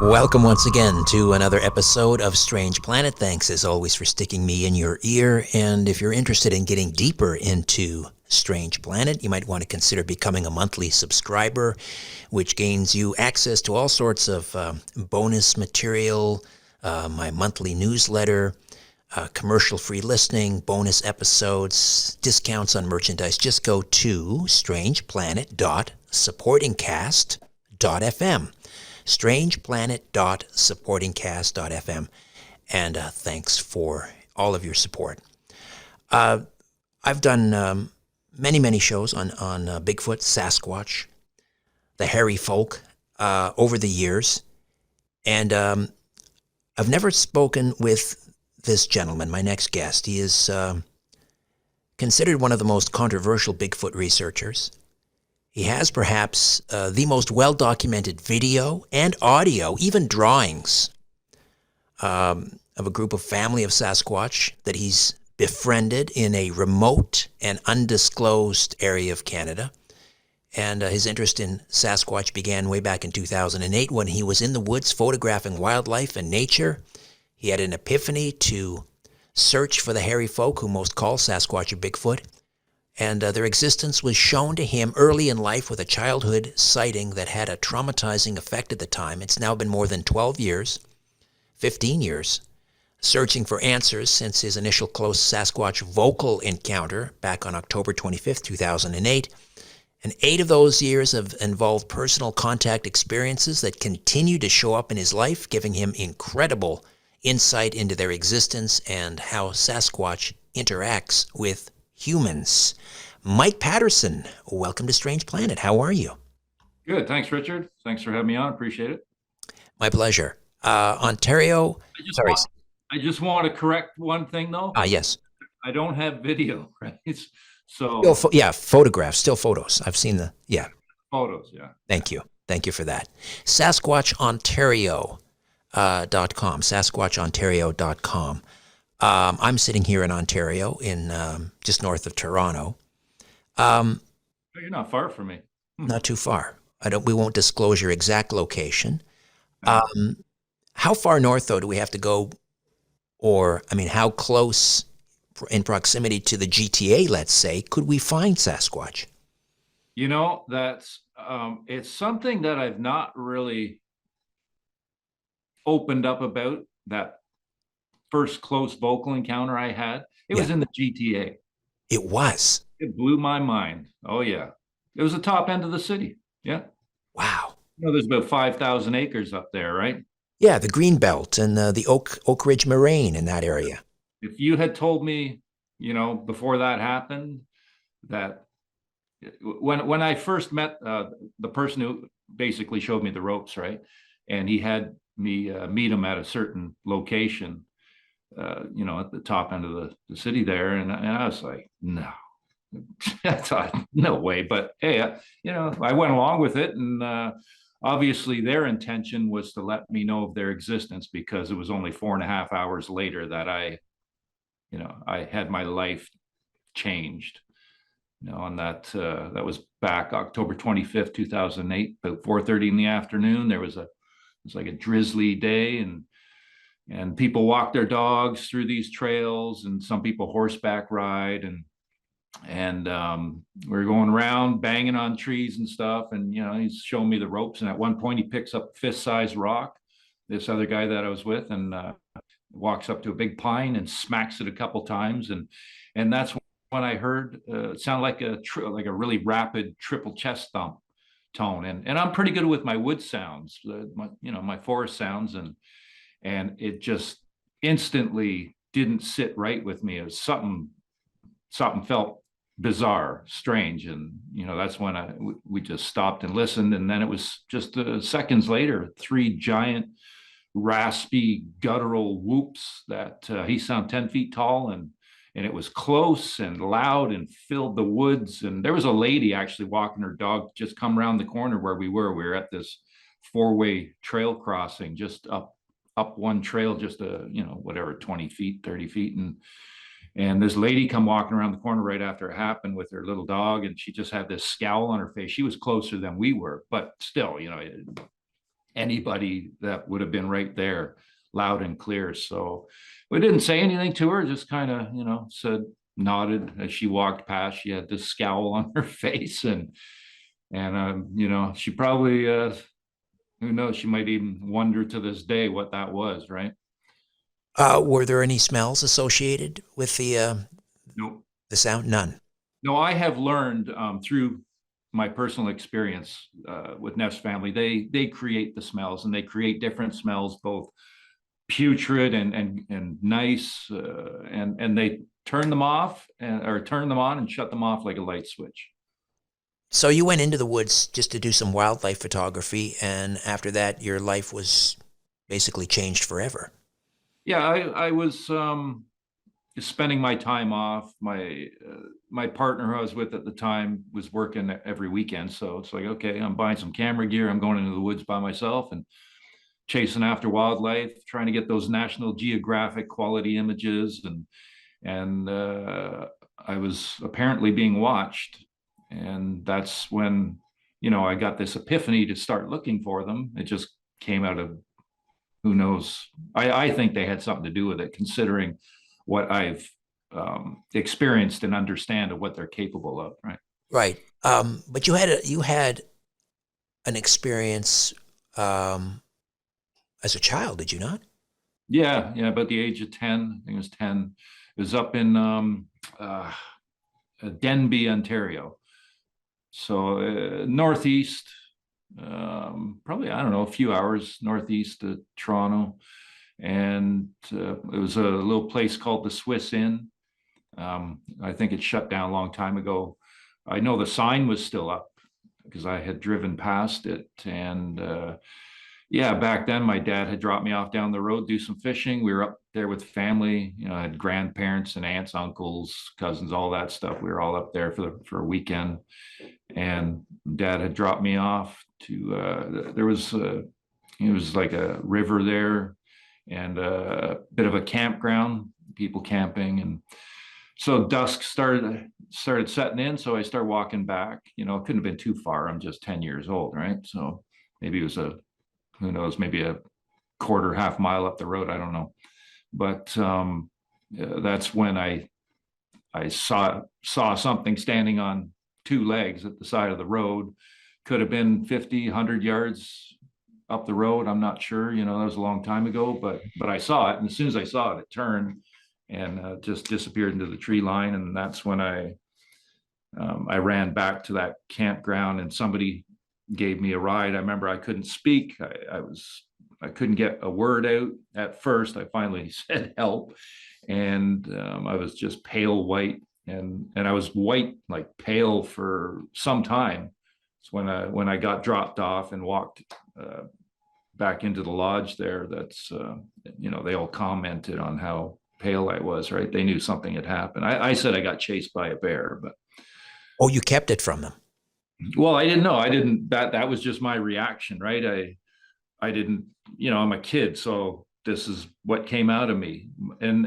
Welcome once again to another episode of Strange Planet. Thanks as always for sticking me in your ear. And if you're interested in getting deeper into Strange Planet, you might want to consider becoming a monthly subscriber, which gains you access to all sorts of bonus material, my monthly newsletter, commercial-free listening, bonus episodes, discounts on merchandise. Just go to strangeplanet.supportingcast.fm. strangeplanet.supportingcast.fm. And thanks for all of your support. I've done many shows on Bigfoot, Sasquatch, the hairy folk over the years. And I've never spoken with this gentleman, my next guest. He is considered one of the most controversial Bigfoot researchers. He has perhaps the most well-documented video and audio, even drawings, of a group of family of Sasquatch that he's befriended in a remote and undisclosed area of Canada. And his interest in Sasquatch began way back in 2008 when he was in the woods photographing wildlife and nature. He had an epiphany to search for the hairy folk who most call Sasquatch or Bigfoot. And their existence was shown to him early in life with a childhood sighting that had a traumatizing effect at the time. It's now been more than 12 years, 15 years, searching for answers since his initial close Sasquatch vocal encounter back on October 25th, 2008. And 8 of those years have involved personal contact experiences that continue to show up in his life, giving him incredible insight into their existence and how Sasquatch interacts with humans. Mike Paterson, welcome to Strange Planet. How are you? Good. Thanks, Richard. Thanks for having me on. Appreciate it. My pleasure. Ontario. Sorry. I just want to correct one thing, though. Yes. I don't have video, right? So photographs, still photos. I've seen photos. Yeah. Thank you. Thank you for that. SasquatchOntario.com. SasquatchOntario.com. I'm sitting here in Ontario, in just north of Toronto. You're not far from me. Not too far. We won't disclose your exact location. How far north, though, do we have to go? Or, how close in proximity to the GTA, let's say, could we find Sasquatch? That's it's something that I've not really opened up about. That first close vocal encounter I had, it was in the GTA. It was. It blew my mind. Oh, yeah. It was the top end of the city. Yeah. Wow. There's about 5,000 acres up there, right? Yeah, the Greenbelt and the Oak Ridge Moraine in that area. If you had told me, before that happened, that when I first met the person who basically showed me the ropes, right? And he had me meet him at a certain location, at the top end of the city there. And I was like, no, I thought, no way. But hey, I went along with it. And obviously their intention was to let me know of their existence, because it was only 4.5 hours later that I had my life changed. And that was back October 25th, 2008, about 4:30 in the afternoon. It was like a drizzly day, and people walk their dogs through these trails, and some people horseback ride, and we're going around banging on trees and stuff. And he's showing me the ropes, and at one point he picks up a fist-sized rock, this other guy that I was with, and walks up to a big pine and smacks it a couple times, and that's when I heard it sound like a really rapid triple chest thump tone. And I'm pretty good with my wood sounds, my forest sounds, and it just instantly didn't sit right with me. It was something felt bizarre, strange, and that's when we just stopped and listened. And then it was just seconds later, 3 giant raspy guttural whoops that he sounded 10 feet tall, and it was close and loud and filled the woods. And there was a lady actually walking her dog, just come around the corner where we were. We were at this 4-way trail crossing, just up one trail, just 20 feet, 30 feet. And this lady come walking around the corner right after it happened with her little dog, and she just had this scowl on her face. She was closer than we were, but still, anybody that would have been right there, loud and clear. So we didn't say anything to her, just kind of, said, nodded as she walked past. She had this scowl on her face, and she probably, who knows, she might even wonder to this day what that was, right? Were there any smells associated with No, the sound? None. no, I have learned through my personal experience with Neff's family, they create the smells, and they create different smells, both putrid and nice, and they turn them off or turn them on and shut them off like a light switch. So you went into the woods just to do some wildlife photography, and after that, your life was basically changed forever. Yeah, I was spending my time off. My partner who I was with at the time was working every weekend, so it's like, okay, I'm buying some camera gear. I'm going into the woods by myself and chasing after wildlife, trying to get those National Geographic quality images, and I was apparently being watched, and that's when I got this epiphany to start looking for them. It just came out of who knows. I think they had something to do with it, considering what I've experienced and understand of what they're capable of. Right. Right. But you had an experience as a child, did you not? Yeah. Yeah. About the age of 10, I think it was 10. It was up in Denby, Ontario. So northeast, probably, I don't know, a few hours northeast of Toronto. And it was a little place called the Swiss Inn. I think it shut down a long time ago. I know the sign was still up because I had driven past it. And yeah, back then my dad had dropped me off down the road, do some fishing. We were up there with family. I had grandparents and aunts, uncles, cousins, all that stuff. We were all up there for a weekend. And dad had dropped me off to, there was, it was like a river there and a bit of a campground, people camping. And so dusk started setting in. So I started walking back. It couldn't have been too far. I'm just 10 years old, right? So maybe it was who knows, maybe a quarter, half mile up the road. I don't know. But that's when I saw something standing on two legs at the side of the road. Could have been 50, 100 yards up the road. I'm not sure. That was a long time ago, but I saw it. And as soon as I saw it, it turned and just disappeared into the tree line. And that's when I ran back to that campground, and somebody gave me a ride. I remember I couldn't speak. I couldn't get a word out at first. I finally said help, and I was just pale white, and I was white, like pale, for some time. It's when I got dropped off and walked back into the lodge there. That's they all commented on how pale I was. Right? They knew something had happened. I said I got chased by a bear, but Oh, you kept it from them. well, I didn't know. I didn't. That was just my reaction, right? I didn't. I'm a kid, so this is what came out of me, and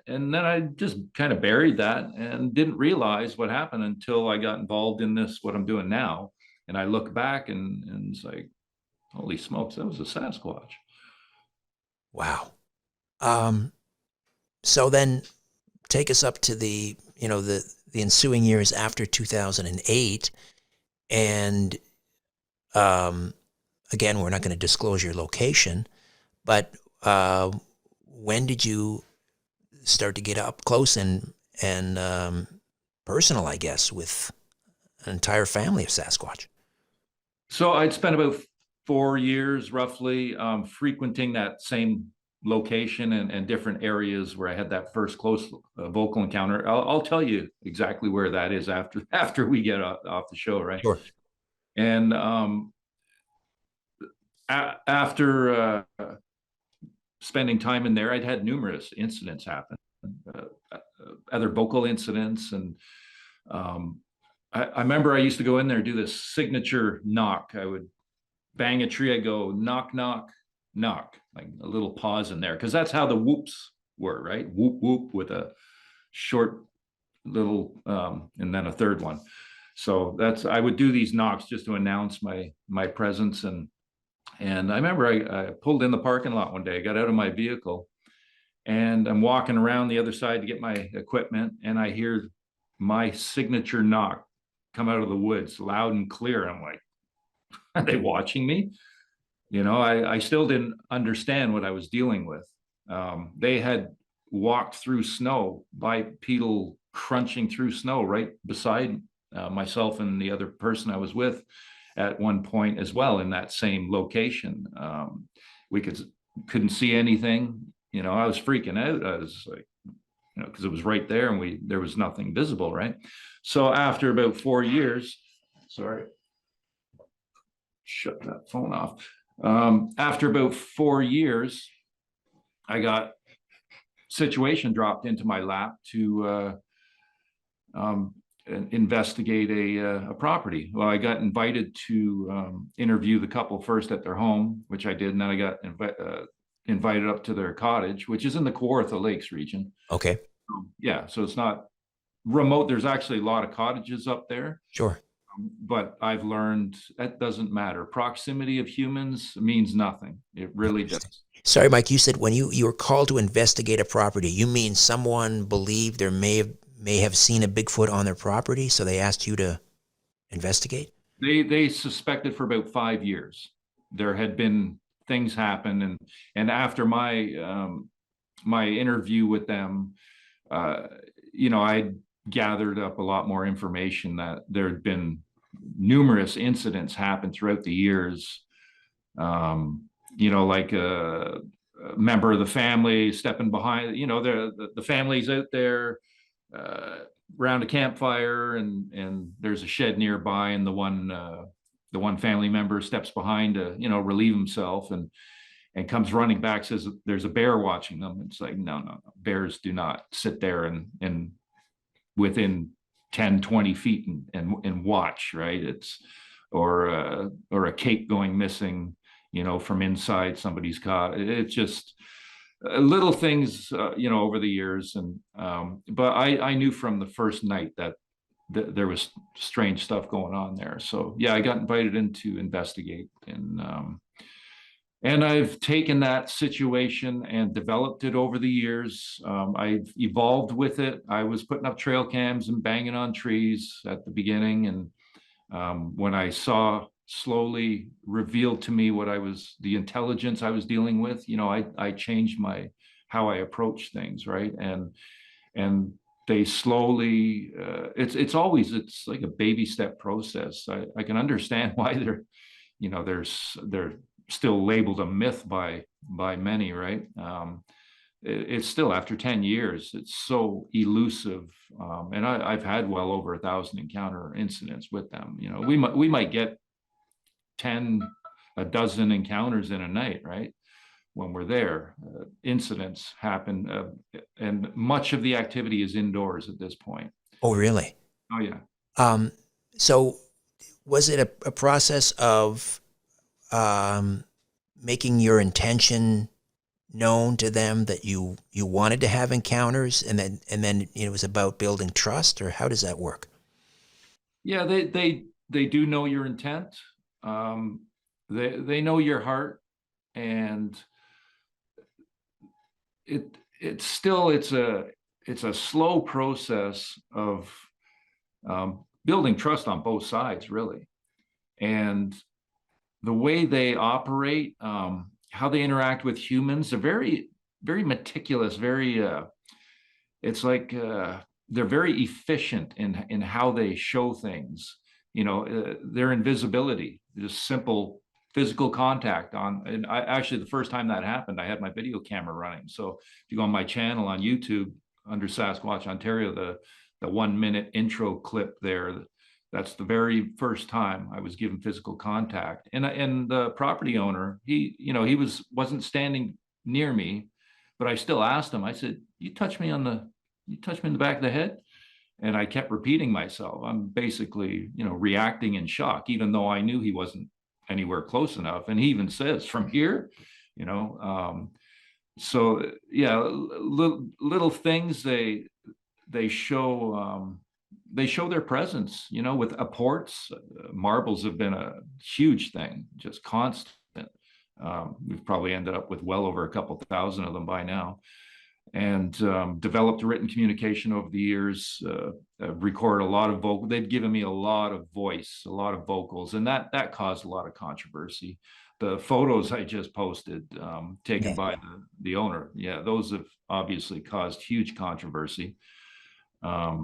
then I just kind of buried that and didn't realize what happened until I got involved in this, what I'm doing now, and I look back and it's like, holy smokes, that was a Sasquatch. Wow. Um, so then take us up to the ensuing years after 2008. And again, we're not going to disclose your location, but when did you start to get up close and personal, I guess, with an entire family of Sasquatch? So I'd spent about 4 years roughly frequenting that same location and different areas where I had that first close vocal encounter. I'll tell you exactly where that is after we get off the show, right? Sure. And after spending time in there, I'd had numerous incidents happen, other vocal incidents, and I remember I used to go in there and do this signature knock. I would bang a tree. I go knock, knock, knock, like a little pause in there, because that's how the whoops were, right? Whoop, whoop, with a short little, and then a third one. So I would do these knocks just to announce my presence. And And I remember I pulled in the parking lot one day, got out of my vehicle, and I'm walking around the other side to get my equipment, and I hear my signature knock come out of the woods loud and clear. I'm like, are they watching me? I still didn't understand what I was dealing with. They had walked through snow, bipedal crunching through snow right beside myself and the other person I was with at one point as well in that same location. We couldn't see anything. I was freaking out. I was like, because it was right there and there was nothing visible, right? So after about 4 years, sorry, shut that phone off. After about 4 years, I got situation dropped into my lap to investigate a property. Well, I got invited to interview the couple first at their home, which I did, and then I got invited up to their cottage, which is in the Kawartha Lakes region. Okay. Yeah, so it's not remote. There's actually a lot of cottages up there. Sure. But I've learned that doesn't matter. Proximity of humans means nothing. It really does. Sorry, Mike, you said when you were called to investigate a property, you mean someone believed or may have seen a Bigfoot on their property, so they asked you to investigate? They suspected for about 5 years. There had been things happen, and after my interview with them, I gathered up a lot more information that there had been numerous incidents happen throughout the years. Like a member of the family stepping behind, the family's out there around a campfire, and there's a shed nearby, and the one family member steps behind to, relieve himself, and comes running back, says there's a bear watching them. It's like, no, bears do not sit there and within 10, 20 feet and watch, right? Or a cake going missing, from inside somebody's cot. It's just little things, over the years. But I knew from the first night that there was strange stuff going on there. So yeah, I got invited in to investigate, and I've taken that situation and developed it over the years. I've evolved with it. I was putting up trail cams and banging on trees at the beginning. And when I saw slowly revealed to me the intelligence I was dealing with, I changed how I approach things, right? And they slowly, it's like a baby step process. I can understand why they're still labeled a myth by many, right? It's still, after 10 years, it's so elusive. And I've had well over 1,000 encounter incidents with them. We might get a dozen encounters in a night, right? When we're there, incidents happen, and much of the activity is indoors at this point. Oh, really? Oh, yeah. So was it a process of making your intention known to them that you wanted to have encounters, and then it was about building trust, or how does that work? Yeah, they do know your intent. They know your heart, and it's a slow process of building trust on both sides, really. And the way they operate, how they interact with humans, they're very, very meticulous, it's like they're very efficient in how they show things. Their invisibility, just simple physical contact and actually, the first time that happened, I had my video camera running. So if you go on my channel on YouTube under Sasquatch Ontario, the 1 minute intro clip there, that's the very first time I was given physical contact. And the property owner, he wasn't standing near me, but I still asked him. I said, you touch me in the back of the head? And I kept repeating myself. I'm basically, reacting in shock, even though I knew he wasn't anywhere close enough. And he even says, from here, so yeah, little things they show. They show their presence, with apports. Marbles have been a huge thing, just constant. We've probably ended up with well over a couple thousand of them by now, and developed written communication over the years. Recorded a lot of vocal. They've given me a lot of voice, a lot of vocals, and that caused a lot of controversy. The photos I just posted, taken by the owner, yeah, those have obviously caused huge controversy. A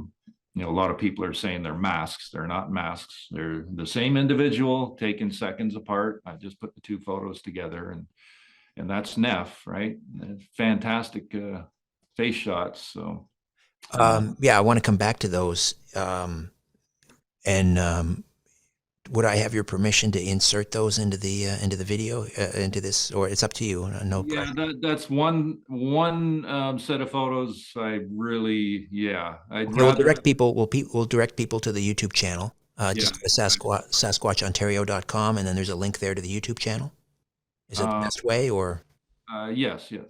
lot of people are saying they're masks. They're not masks. They're the same individual taken seconds apart. I just put the two photos together, and that's Neff, right? Fantastic face shots. So, I want to come back to those. And would I have your permission to insert those into the video, into this, or it's up to you? No yeah, pressure. that's one set of photos. I'd Okay, we'll rather. direct people. We'll direct people to the YouTube channel. Yeah, Just go to SasquatchOntario.com, and then there's a link there to the YouTube channel. Is that the best way, or? yes, yeah.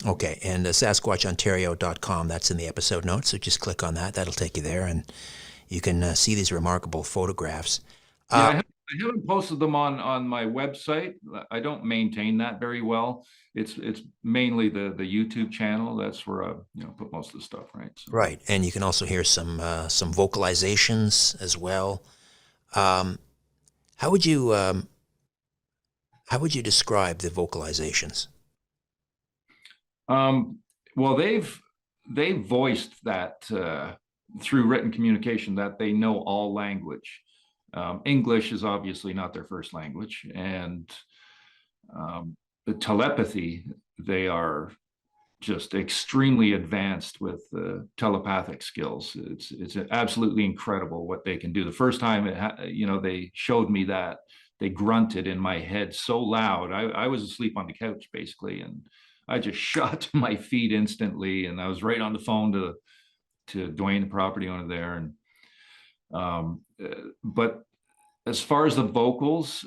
Okay, and SasquatchOntario.com, that's in the episode notes, so just click on that. That'll take you there, and you can see these remarkable photographs. Yeah, I haven't posted them on my website. I don't maintain that very well. It's mainly the YouTube channel. That's where I put most of the stuff, right? So. Right, and you can also hear some vocalizations as well. How would you describe the vocalizations? Well, they've voiced that through written communication that they know all language. English is obviously not their first language, and the telepathy, they are just extremely advanced with telepathic skills. It's absolutely incredible what they can do. The first time they showed me that, they grunted in my head so loud. I was asleep on the couch basically, and I just shot to my feet instantly, and I was right on the phone to Dwayne, the property owner there. And but as far as the vocals,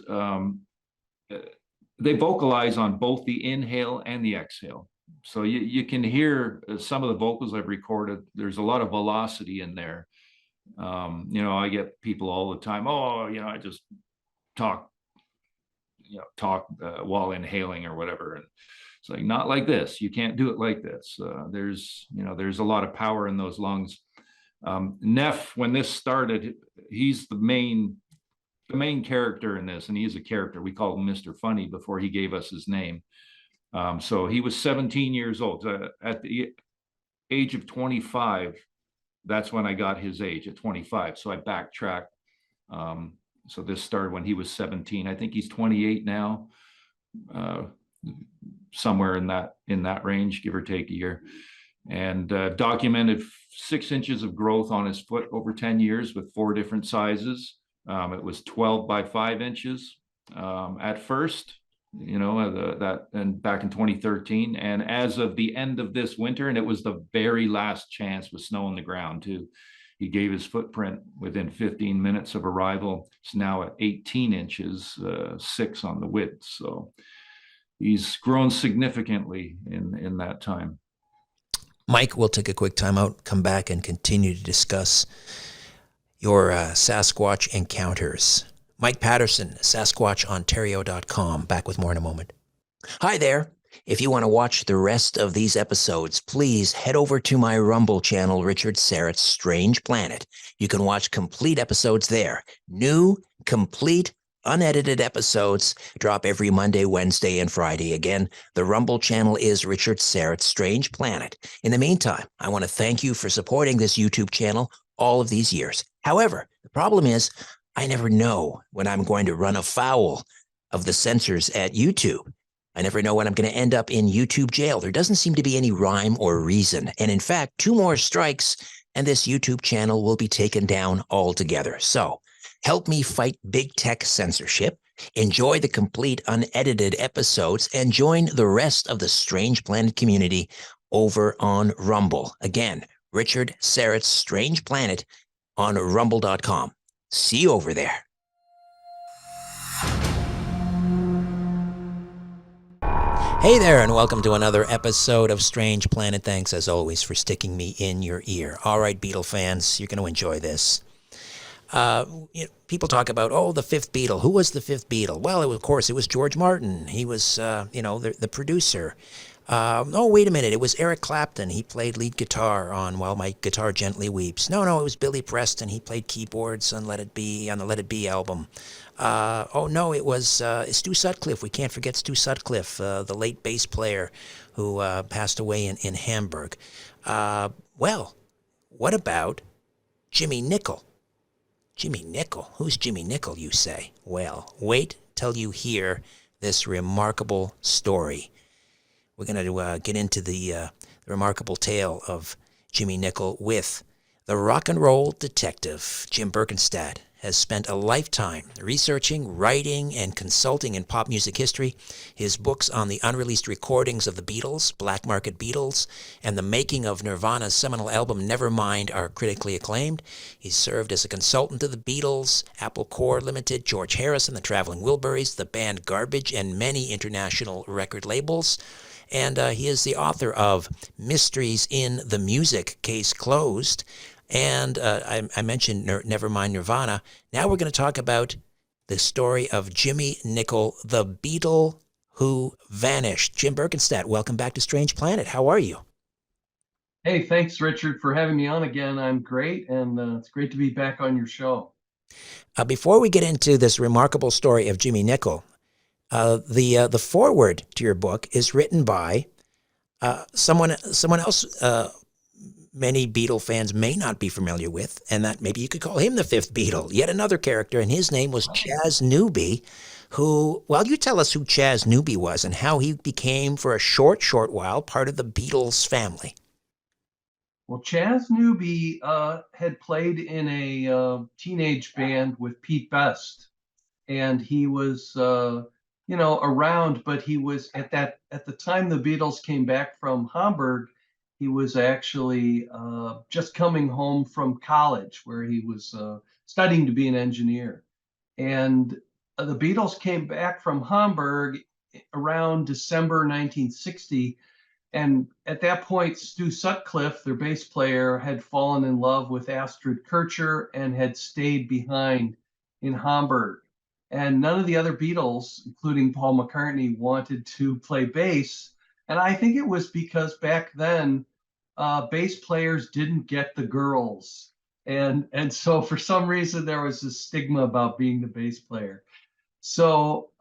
they vocalize on both the inhale and the exhale. So you can hear some of the vocals I've recorded. There's a lot of velocity in there. I get people all the time, I just talk while inhaling or whatever. And it's like, not like this. You can't do it like this. There's a lot of power in those lungs. Neff, when this started, he's the main character in this, and he is a character. We called him Mr. Funny before he gave us his name. So he was 17 years old. At the age of 25, that's when I got his age, at 25. So I backtracked. So this started when he was 17. I think he's 28 now, somewhere in that range, give or take a year. And documented 6 inches of growth on his foot over 10 years with 4 different sizes. It was 12 by 5 inches at first, that, and back in 2013. And as of the end of this winter, and it was the very last chance with snow on the ground too, he gave his footprint within 15 minutes of arrival. It's now at 18 inches, 6 on the width. So he's grown significantly in that time. Mike, we'll take a quick time out, come back, and continue to discuss your Sasquatch encounters. Mike Paterson, SasquatchOntario.com. Back with more in a moment. Hi there. If you want to watch the rest of these episodes, please head over to my Rumble channel, Richard Syrett's Strange Planet. You can watch complete episodes there. New, complete, unedited episodes drop every Monday, Wednesday, and Friday. Again, the Rumble channel is Richard Syrett's Strange Planet. In the meantime, I want to thank you for supporting this YouTube channel all of these years. However, the problem is I never know when I'm going to run afoul of the censors at YouTube. I never know when I'm going to end up in YouTube jail. There doesn't seem to be any rhyme or reason. And in fact, 2 more strikes and this YouTube channel will be taken down altogether. So help me fight big tech censorship, enjoy the complete unedited episodes, and join the rest of the Strange Planet community over on Rumble. Again, Richard Syrett's Strange Planet on rumble.com. See you over there. Hey there, and welcome to another episode of Strange Planet. Thanks, as always, for sticking me in your ear. All right, Beatle fans, you're going to enjoy this. People talk about, oh, the fifth Beatle. Who was the fifth Beatle? Well, of course, it was George Martin. He was, the producer. Oh, wait a minute. It was Eric Clapton. He played lead guitar on While My Guitar Gently Weeps. No, it was Billy Preston. He played keyboards on Let It Be, on the Let It Be album. Oh, no, it was Stu Sutcliffe. We can't forget Stu Sutcliffe, the late bass player who passed away in Hamburg. Well, what about Jimmy Nicol? Jimmy Nicol? Who's Jimmy Nicol, you say? Well, wait till you hear this remarkable story. We're going to get into the remarkable tale of Jimmy Nicol with the rock and roll detective. Jim Birkenstadt has spent a lifetime researching, writing, and consulting in pop music history. His books on the unreleased recordings of the Beatles, Black Market Beatles, and the making of Nirvana's seminal album Nevermind are critically acclaimed. He's served as a consultant to the Beatles, Apple Corps Limited, George Harrison, the Traveling Wilburys, the band Garbage, and many international record labels. And he is the author of Mysteries in the Music, Case Closed. And I mentioned Nevermind Nirvana. Now we're going to talk about the story of Jimmy Nicol, the Beatle who vanished. Jim Birkenstadt, welcome back to Strange Planet. How are you? Hey, thanks, Richard, for having me on again. I'm great, and it's great to be back on your show. Before we get into this remarkable story of Jimmy Nicol, the foreword to your book is written by someone else. Many Beatle fans may not be familiar with, and that maybe you could call him the fifth Beatle, yet another character, and his name was Chas Newby, who, well, you tell us who Chas Newby was and how he became, for a short while, part of the Beatles family. Well, Chas Newby had played in a teenage band with Pete Best, and he was, around, but he was at the time the Beatles came back from Hamburg. He was actually just coming home from college, where he was studying to be an engineer. And the Beatles came back from Hamburg around December 1960. And at that point, Stu Sutcliffe, their bass player, had fallen in love with Astrid Kircher and had stayed behind in Hamburg. And none of the other Beatles, including Paul McCartney, wanted to play bass. And I think it was because back then, bass players didn't get the girls. And so for some reason, there was a stigma about being the bass player. So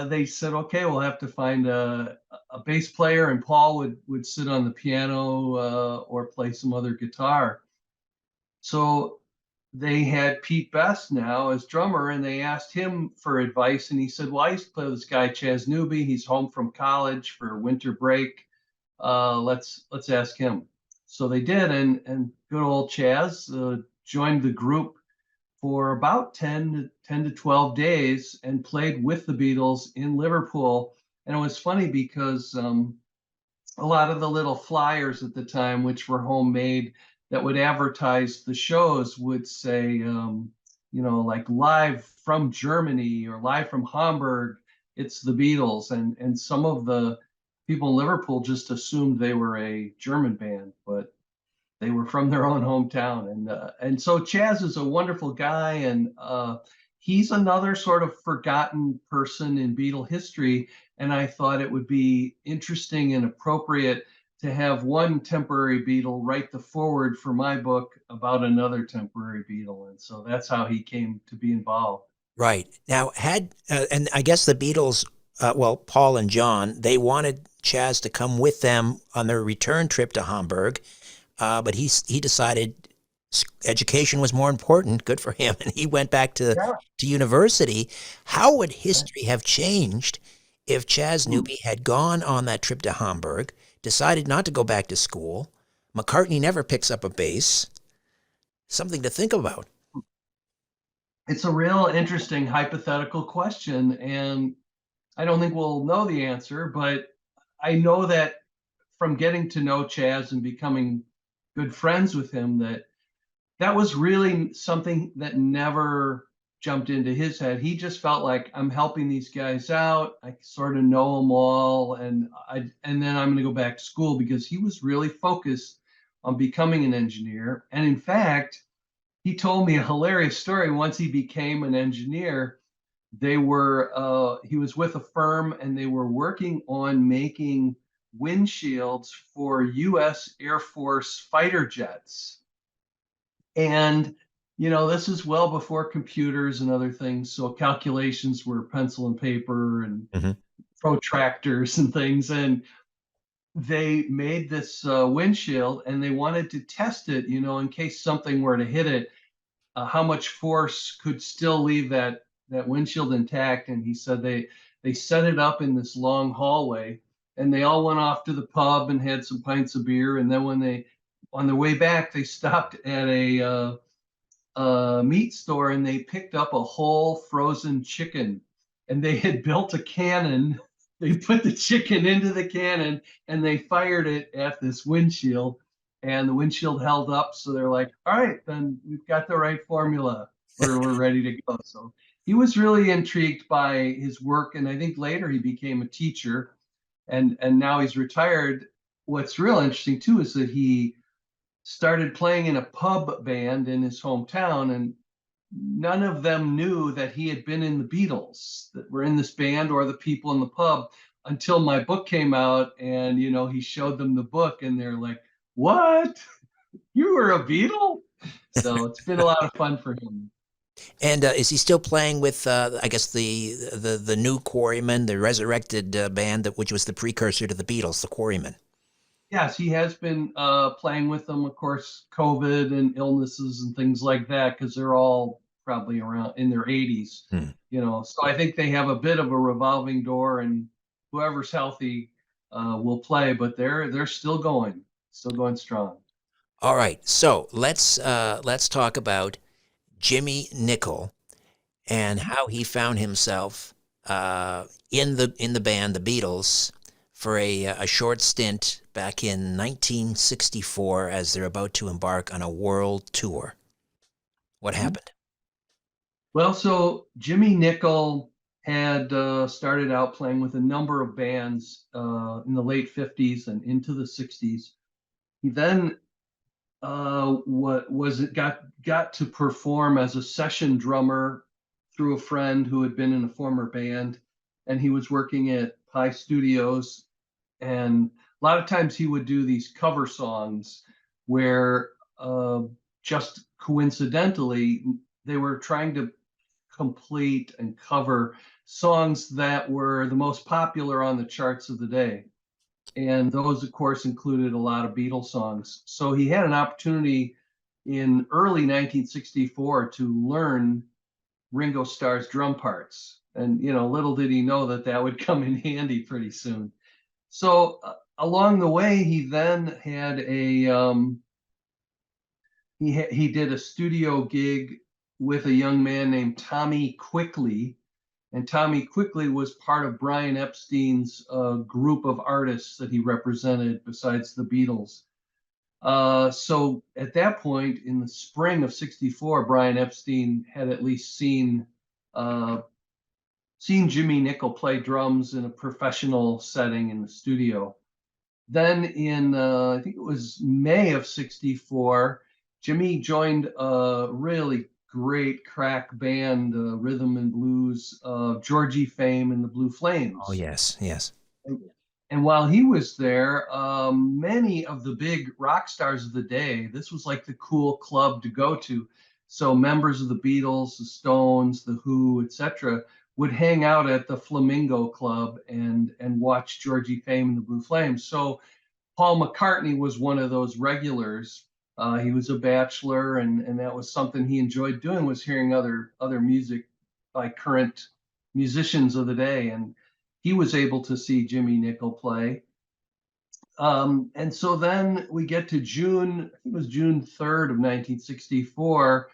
they said, okay, we'll have to find a bass player, and Paul would sit on the piano or play some other guitar. So they had Pete Best now as drummer, and they asked him for advice, and he said, well, I used to play with this guy Chas Newby. He's home from college for winter break. Let's ask him. So they did, and good old Chas joined the group for about 10 to 12 days and played with the Beatles in Liverpool. And it was funny because a lot of the little flyers at the time, which were homemade, that would advertise the shows would say, like live from Germany or live from Hamburg, it's the Beatles. And some of the people in Liverpool just assumed they were a German band, but they were from their own hometown. And so Chas is a wonderful guy, and he's another sort of forgotten person in Beatle history. And I thought it would be interesting and appropriate to have one temporary Beatle write the foreword for my book about another temporary Beatle. And so that's how he came to be involved. Right. Now, and I guess the Beatles, Paul and John, they wanted Chas to come with them on their return trip to Hamburg. But he decided education was more important. Good for him, and he went back to university. How would history have changed if Chas Newby had gone on that trip to Hamburg, decided not to go back to school? McCartney never picks up a bass. Something to think about. It's a real interesting hypothetical question, and I don't think we'll know the answer, but I know that from getting to know Chas and becoming good friends with him, that was really something that never jumped into his head. He just felt like, I'm helping these guys out. I sort of know them all, and then I'm going to go back to school, because he was really focused on becoming an engineer. And in fact, he told me a hilarious story. Once he became an engineer, he was with a firm and they were working on making windshields for US Air Force fighter jets. And, this is well before computers and other things. So calculations were pencil and paper and Hmm. protractors and things. And they made this windshield and they wanted to test it, in case something were to hit it, how much force could still leave that windshield intact. And he said they set it up in this long hallway, and they all went off to the pub and had some pints of beer. And then when they on their way back, they stopped at a meat store and they picked up a whole frozen chicken, and they had built a cannon. They put the chicken into the cannon and they fired it at this windshield, and the windshield held up. So they're like, all right, then we've got the right formula. We're ready to go. So he was really intrigued by his work. And I think later he became a teacher, and now he's retired. What's real interesting too is that he started playing in a pub band in his hometown, and none of them knew that he had been in the Beatles, that were in this band, or the people in the pub, until my book came out. And he showed them the book and they're like, what, you were a Beatle? So it's been a lot of fun for him. And is he still playing with, I guess, the new Quarrymen, the resurrected band, which was the precursor to the Beatles, the Quarrymen? Yes, he has been playing with them. Of course, COVID and illnesses and things like that, because they're all probably around in their 80s. Hmm. So I think they have a bit of a revolving door, and whoever's healthy will play. But they're still going strong. All right, so let's talk about Jimmy Nicol and how he found himself in the band, the Beatles, for a short stint back in 1964 as they're about to embark on a world tour. What happened? Well, so Jimmy Nicol had started out playing with a number of bands in the late 50s and into the 60s. He then what was it got to perform as a session drummer through a friend who had been in a former band, and he was working at Pi Studios. And a lot of times he would do these cover songs where just coincidentally they were trying to complete and cover songs that were the most popular on the charts of the day. And those, of course, included a lot of Beatles songs. So he had an opportunity in early 1964 to learn Ringo Starr's drum parts. And, little did he know that that would come in handy pretty soon. So along the way, he then had he did a studio gig with a young man named Tommy Quickly. And Tommy Quickly was part of Brian Epstein's group of artists that he represented besides the Beatles. So at that point in the spring of 64, Brian Epstein had at least seen Jimmy Nicol play drums in a professional setting in the studio. Then in, I think it was May of 64, Jimmy joined a really great crack band, rhythm and blues, Georgie fame and the Blue Oh, Flames. yes, yes. And while he was there, many of the big rock stars of the day, this was like the cool club to go to. So members of the Beatles, the Stones, the Who, etc., would hang out at the Flamingo Club and watch Georgie fame and the Blue Flames. So Paul McCartney was one of those regulars. He was a bachelor, and that was something he enjoyed doing, was hearing other music by current musicians of the day. And he was able to see Jimmy Nicol play. And so then we get to June, I think it was June 3rd of 1964.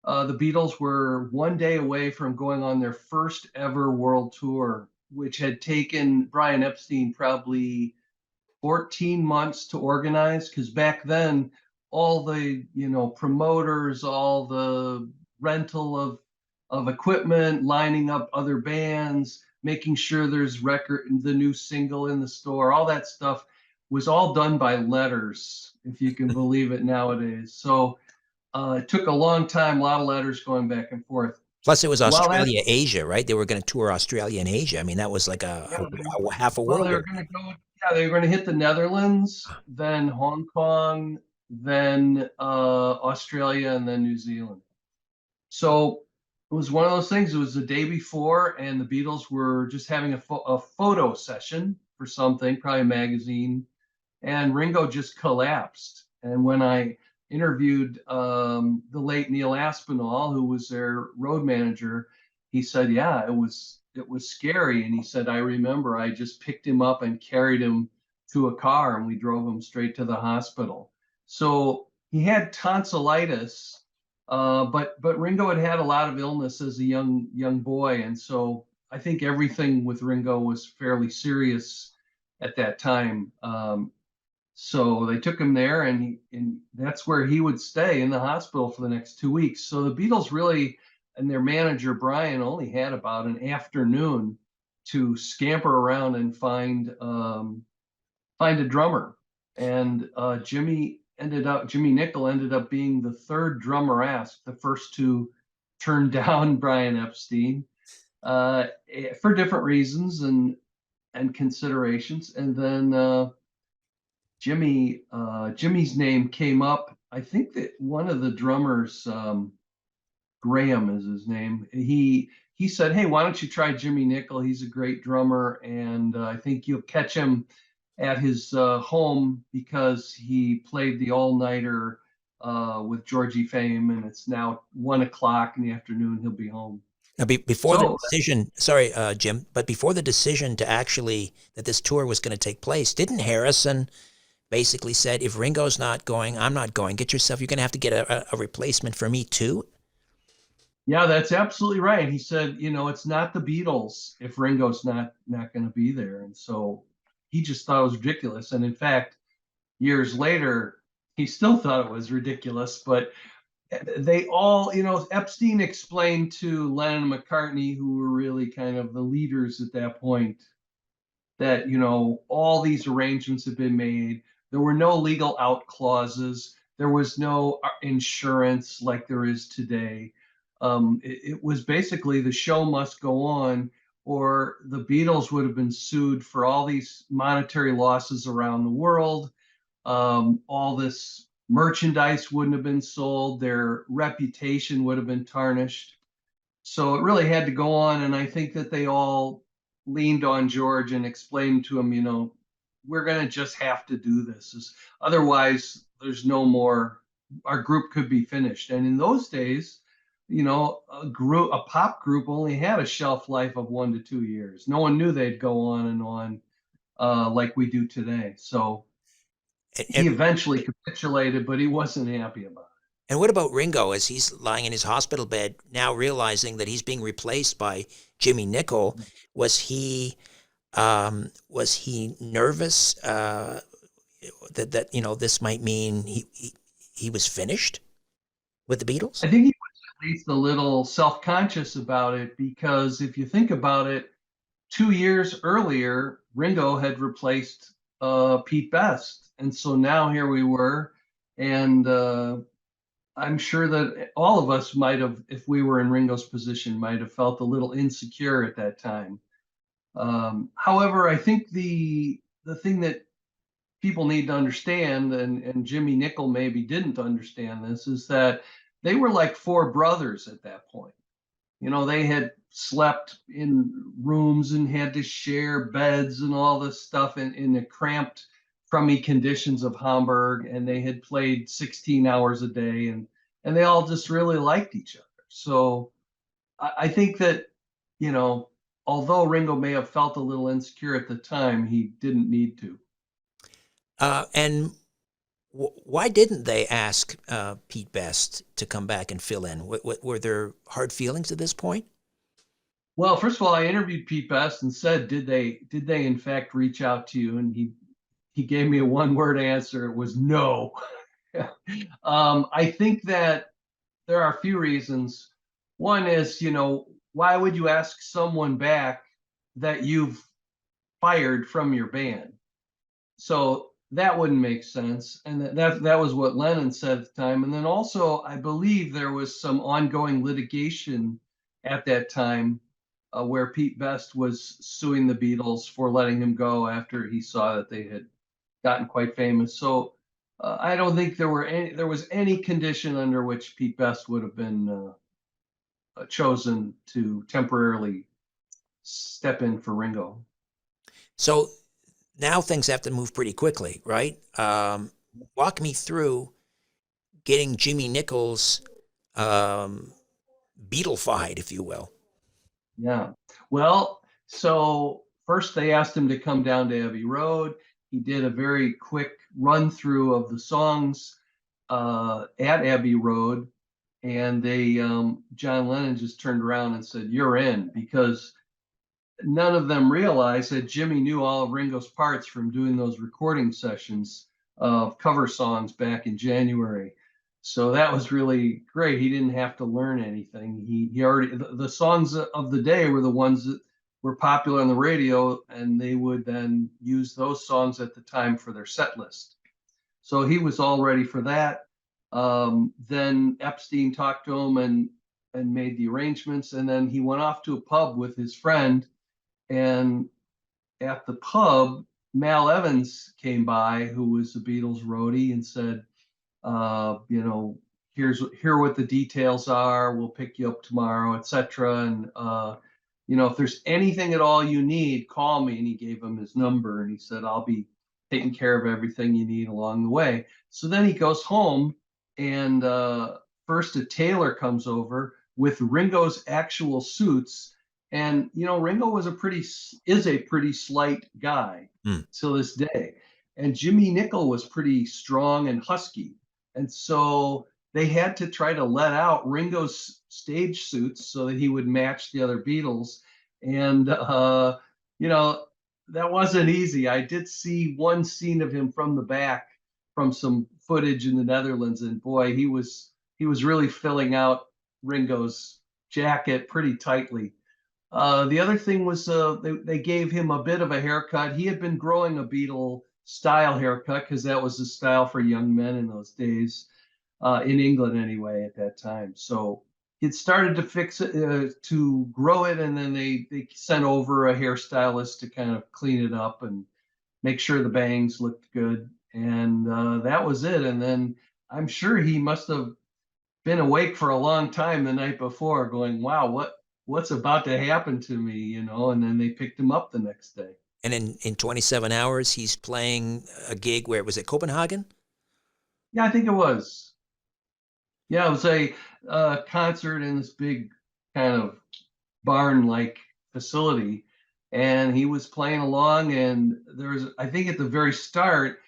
The Beatles were one day away from going on their first ever world tour, which had taken Brian Epstein probably 14 months to organize, because back then all the promoters, all the rental of equipment, lining up other bands, making sure there's the new single in the store, all that stuff was all done by letters, if you can believe it nowadays. So It took a long time, a lot of letters going back and forth. Plus, it was Well, that, Australia, Asia, right? They were going to tour Australia and Asia. I mean, that was like yeah, half a well, world. they were going to go. Yeah, they were going to hit the Netherlands, then Hong Kong, then Australia, and then New Zealand. So it was one of those things. It was the day before, and the Beatles were just having a photo session for something, probably a magazine, and Ringo just collapsed. And when I interviewed the late Neil Aspinall, who was their road manager, he said, "Yeah, it was scary." And he said, "I remember I just picked him up and carried him to a car, and we drove him straight to the hospital." So he had tonsillitis, but Ringo had had a lot of illness as a young boy, and so I think everything with Ringo was fairly serious at that time. So they took him there, and that's where he would stay in the hospital for the next 2 weeks. So the Beatles really, and their manager Brian, only had about an afternoon to scamper around and find a drummer. And Jimmy Nicol ended up being the third drummer asked, the first to turn down Brian Epstein for different reasons and considerations. And then Jimmy's name came up. I think that one of the drummers, Graham is his name. He said, "Hey, why don't you try Jimmy Nicol? He's a great drummer, and I think you'll catch him at his home because he played the all-nighter with Georgie Fame, and it's now 1 o'clock in the afternoon. He'll be home." Now, before the decision, sorry, Jim, but before the decision to actually that this tour was going to take place, didn't Harrison basically said, "If Ringo's not going, I'm not going. Get yourself. You're going to have to get a replacement for me too." Yeah, that's absolutely right. He said, it's not the Beatles if Ringo's not going to be there, and so he just thought it was ridiculous. And in fact, years later, he still thought it was ridiculous. But they all, Epstein explained to Lennon and McCartney, who were really kind of the leaders at that point, that all these arrangements had been made. There were no legal out clauses. There was no insurance like there is today. It was basically the show must go on, or the Beatles would have been sued for all these monetary losses around the world. All this merchandise wouldn't have been sold. Their reputation would have been tarnished. So it really had to go on. And I think that they all leaned on George and explained to him, we're going to just have to do this. Otherwise, there's no more, our group could be finished. And in those days, a pop group only had a shelf life of 1 to 2 years. No one knew they'd go on and on like we do today. So he eventually capitulated, but he wasn't happy about it. And what about Ringo as he's lying in his hospital bed now, realizing that he's being replaced by Jimmy Nicol? Was he nervous that this might mean he was finished with the Beatles? I think he was at least a little self-conscious about it, because if you think about it, 2 years earlier, Ringo had replaced Pete Best. And so now here we were, and I'm sure that all of us might have, if we were in Ringo's position, might have felt a little insecure at that time. However, I think the thing that people need to understand, and Jimmy Nicol maybe didn't understand this, is that they were like four brothers at that point. They had slept in rooms and had to share beds and all this stuff in the cramped, crummy conditions of Hamburg, and they had played 16 hours a day, and they all just really liked each other. So I think that, although Ringo may have felt a little insecure at the time, he didn't need to. And why didn't they ask Pete Best to come back and fill in? Were there hard feelings at this point? Well, first of all, I interviewed Pete Best and said, did they in fact reach out to you? And he gave me a one-word answer. It was no. I think that there are a few reasons. One is, why would you ask someone back that you've fired from your band? So that wouldn't make sense. And that was what Lennon said at the time. And then also, I believe there was some ongoing litigation at that time where Pete Best was suing the Beatles for letting him go after he saw that they had gotten quite famous. So I don't think there was any condition under which Pete Best would have been chosen to temporarily step in for Ringo. So now things have to move pretty quickly, right? Walk me through getting Jimmy Nichols Beatleified, if you will. Yeah. Well, so first they asked him to come down to Abbey Road. He did a very quick run through of the songs at Abbey Road, and John Lennon just turned around and said, "You're in," because none of them realized that Jimmy knew all of Ringo's parts from doing those recording sessions of cover songs back in January. So that was really great. He didn't have to learn anything. He already the songs of the day were the ones that were popular on the radio, and they would then use those songs at the time for their set list. So he was all ready for that. Then Epstein talked to him and made the arrangements, and then he went off to a pub with his friend, and at the pub, Mal Evans came by, who was the Beatles roadie, and said, here what the details are. We'll pick you up tomorrow, etc. And if there's anything at all you need, call me. And he gave him his number, and he said, I'll be taking care of everything you need along the way. So then he goes home, and first a tailor comes over with Ringo's actual suits. And Ringo is a pretty slight guy till this day, and Jimmy Nicol was pretty strong and husky, and so they had to try to let out Ringo's stage suits so that he would match the other Beatles, and that wasn't easy. I did see one scene of him from the back from some footage in the Netherlands, and boy, he was really filling out Ringo's jacket pretty tightly. The other thing was they gave him a bit of a haircut. He had been growing a Beatle style haircut because that was the style for young men in those days, in England anyway at that time. So it started to fix it, to grow it, and then they sent over a hairstylist to kind of clean it up and make sure the bangs looked good. And that was it. And then I'm sure he must have been awake for a long time the night before going, wow, what's about to happen to me, and then they picked him up the next day. And in 27 hours, he's playing a gig where, was it Copenhagen? Yeah, I think it was. Yeah, it was a concert in this big kind of barn-like facility, and he was playing along, and I think at the very start,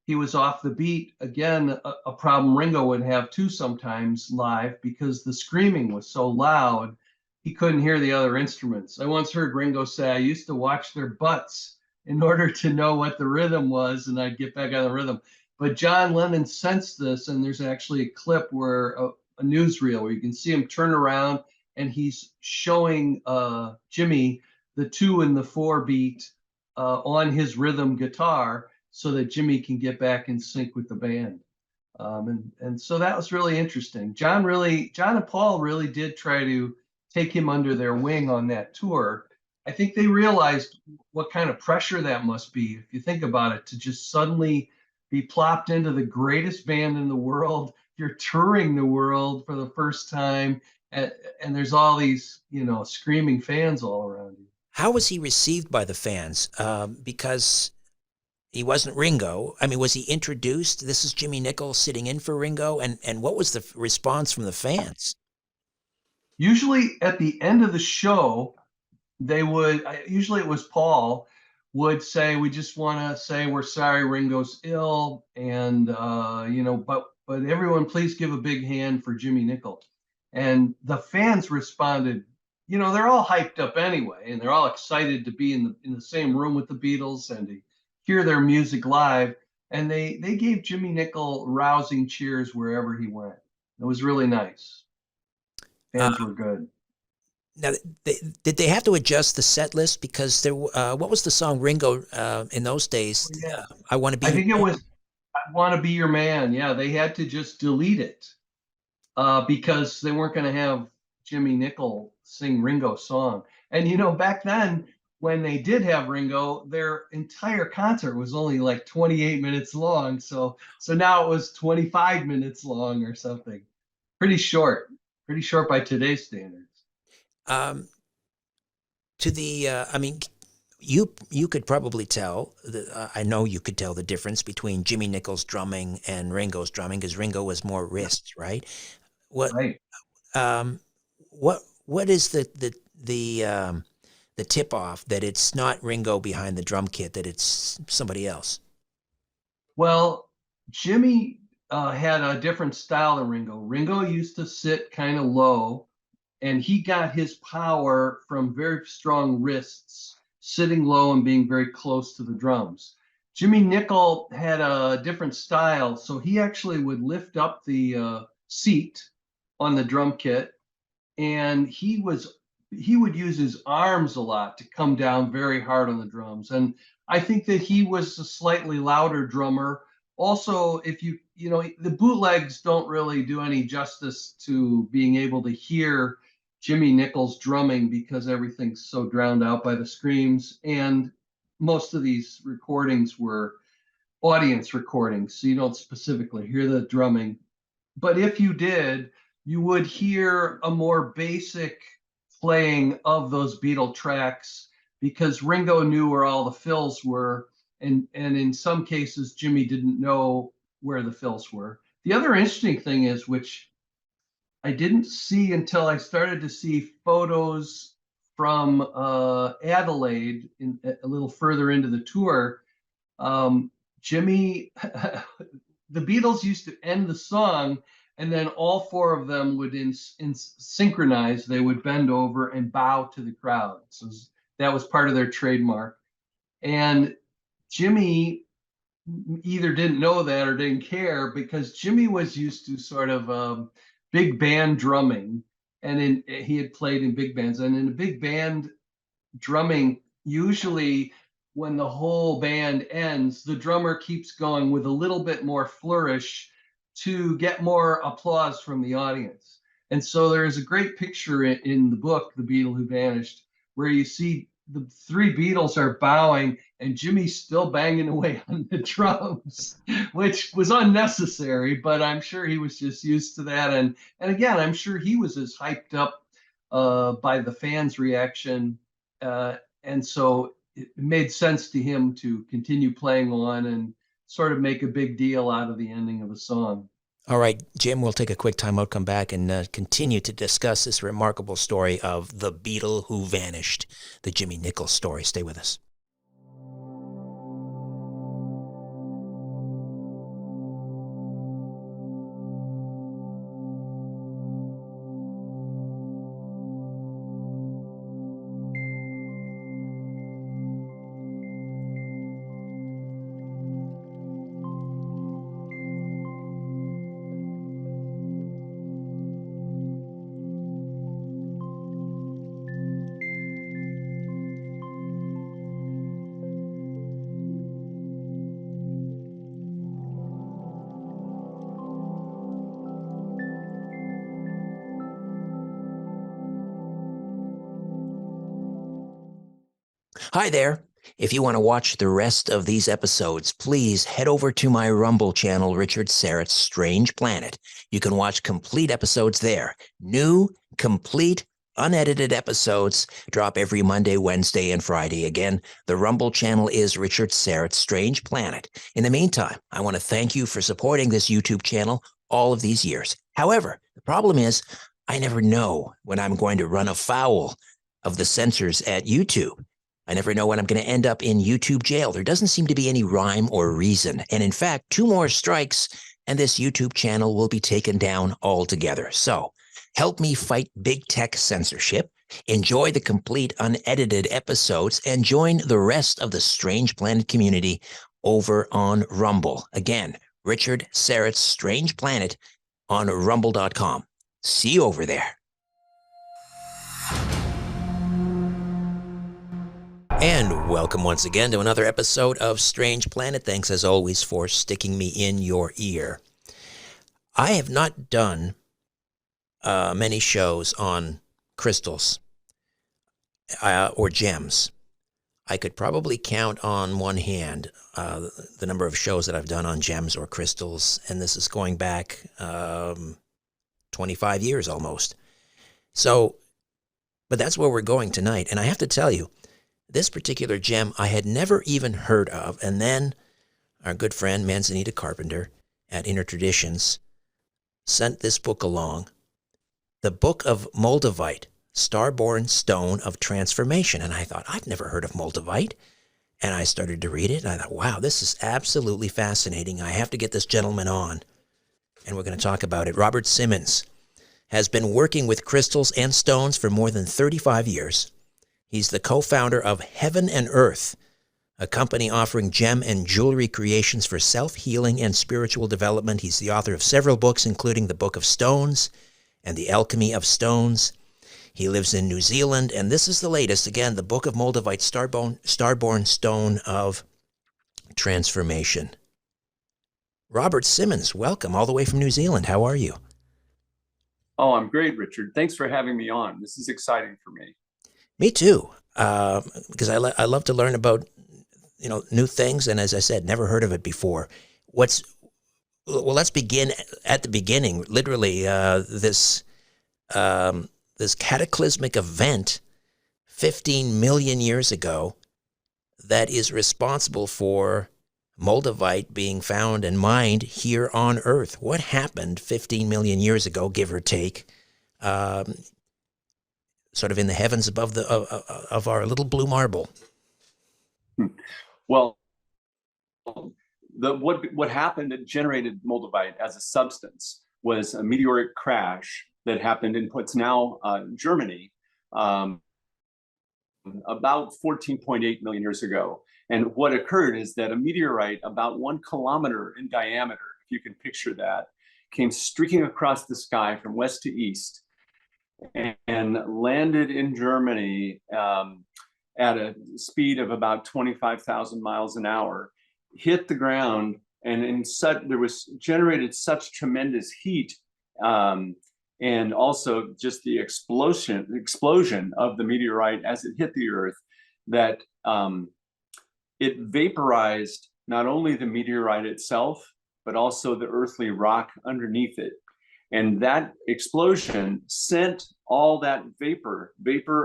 he was off the beat. Again, a problem Ringo would have too sometimes live, because the screaming was so loud, he couldn't hear the other instruments. I once heard Ringo say, I used to watch their butts in order to know what the rhythm was, and I'd get back on the rhythm. But John Lennon sensed this, and there's actually a clip where a newsreel where you can see him turn around, and he's showing Jimmy the 2 and the 4 beat on his rhythm guitar, so that Jimmy can get back in sync with the band. And so that was really interesting. John and Paul really did try to take him under their wing on that tour. I think they realized what kind of pressure that must be, if you think about it, to just suddenly be plopped into the greatest band in the world. You're touring the world for the first time, and there's all these, screaming fans all around you. How was he received by the fans? Because he wasn't Ringo. I mean, was he introduced? This is Jimmy Nicol sitting in for Ringo, and what was the response from the fans? Usually at the end of the show, usually it was Paul would say, we just want to say we're sorry Ringo's ill, and but everyone please give a big hand for Jimmy Nicol. And the fans responded, they're all hyped up anyway, and they're all excited to be in the same room with the Beatles and to hear their music live. And they gave Jimmy Nicol rousing cheers wherever he went. It was really nice. Fans were good. Now, did they have to adjust the set list because there? What was the song Ringo in those days? Yeah. I want to be. I think it was I Want to Be Your Man. Yeah, they had to just delete it because they weren't going to have Jimmy Nicol sing Ringo's song. And back then, when they did have Ringo, their entire concert was only like 28 minutes long. So now it was 25 minutes long or something. Pretty short by today's standards. Um, to the, I mean, you could probably tell. I know you could tell the difference between Jimmy Nichols' drumming and Ringo's drumming because Ringo was more wrists, right? What Right. um, what is the tip off that it's not Ringo behind the drum kit, that it's somebody else? Well, Jimmy had a different style than Ringo. Ringo used to sit kind of low, and he got his power from very strong wrists, sitting low and being very close to the drums. Jimmy Nicol had a different style, so he actually would lift up the seat on the drum kit, and he would use his arms a lot to come down very hard on the drums. And I think that he was a slightly louder drummer. Also, if the bootlegs don't really do any justice to being able to hear Jimmy Nichols drumming because everything's so drowned out by the screams. And most of these recordings were audience recordings, so you don't specifically hear the drumming. But if you did, you would hear a more basic playing of those Beatle tracks because Ringo knew where all the fills were, and in some cases Jimmy didn't know where the fills were. The other interesting thing is, which I didn't see until I started to see photos from Adelaide, a little further into the tour. Jimmy, the Beatles used to end the song, and then all four of them would synchronize. They would bend over and bow to the crowd. So that was part of their trademark. And Jimmy either didn't know that or didn't care because Jimmy was used to sort of big band drumming, and he had played in big bands. And in a big band drumming, usually when the whole band ends, the drummer keeps going with a little bit more flourish to get more applause from the audience. And so there is a great picture in the book, The Beatle Who Vanished, where you see the three Beatles are bowing and Jimmy's still banging away on the drums, which was unnecessary, but I'm sure he was just used to that. And again, I'm sure he was as hyped up by the fans' reaction. And so it made sense to him to continue playing on and sort of make a big deal out of the ending of a song. All right, Jim, we'll take a quick time out, come back, and continue to discuss this remarkable story of the Beatle who vanished, the Jimmy Nichols story. Stay with us. Hi there. If you want to watch the rest of these episodes, please head over to my Rumble channel, Richard Serrett's Strange Planet. You can watch complete episodes there. New, complete, unedited episodes drop every Monday, Wednesday, and Friday. Again, the Rumble channel is Richard Serrett's Strange Planet. In the meantime, I want to thank you for supporting this YouTube channel all of these years. However, the problem is I never know when I'm going to run afoul of the censors at YouTube. I never know when I'm going to end up in YouTube jail. There doesn't seem to be any rhyme or reason. And in fact, 2 more strikes and this YouTube channel will be taken down altogether. So help me fight big tech censorship, enjoy the complete unedited episodes, and join the rest of the Strange Planet community over on Rumble. Again, Richard Serrett's Strange Planet on rumble.com. See you over there. And welcome once again to another episode of Strange Planet. Thanks as always for sticking me in your ear. I have not done many shows on crystals or gems. I could probably count on one hand the number of shows that I've done on gems or crystals, and this is going back 25 years almost. So, but that's where we're going tonight. And I have to tell you, this particular gem I had never even heard of. And then our good friend Manzanita Carpenter at Inner Traditions sent this book along, The Book of Moldavite, Starborn Stone of Transformation. And I thought, I've never heard of Moldavite. And I started to read it, and I thought, wow, this is absolutely fascinating. I have to get this gentleman on, and we're going to talk about it. Robert Simmons has been working with crystals and stones for more than 35 years. He's the co-founder of Heaven and Earth, a company offering gem and jewelry creations for self-healing and spiritual development. He's the author of several books, including The Book of Stones and The Alchemy of Stones. He lives in New Zealand, and this is the latest, again, The Book of Moldavite, Starborn Stone of Transformation. Robert Simmons, welcome all the way from New Zealand. How are you? Oh, I'm great, Richard. Thanks for having me on. This is exciting for me. Me too, because I love to learn about new things, and as I said, never heard of it before. Let's begin at the beginning. Literally, this cataclysmic event 15 million years ago that is responsible for Moldavite being found and mined here on Earth. What happened 15 million years ago, give or take? Sort of in the heavens above of our little blue marble. Well, what happened that generated Moldavite as a substance was a meteoric crash that happened in what's now Germany about 14.8 million years ago. And what occurred is that a meteorite about 1 kilometer in diameter, if you can picture that, came streaking across the sky from west to east and landed in Germany at a speed of about 25,000 miles an hour, hit the ground, and there was generated such tremendous heat, and also just the explosion of the meteorite as it hit the Earth, that it vaporized not only the meteorite itself, but also the earthly rock underneath it. And that explosion sent all that vapor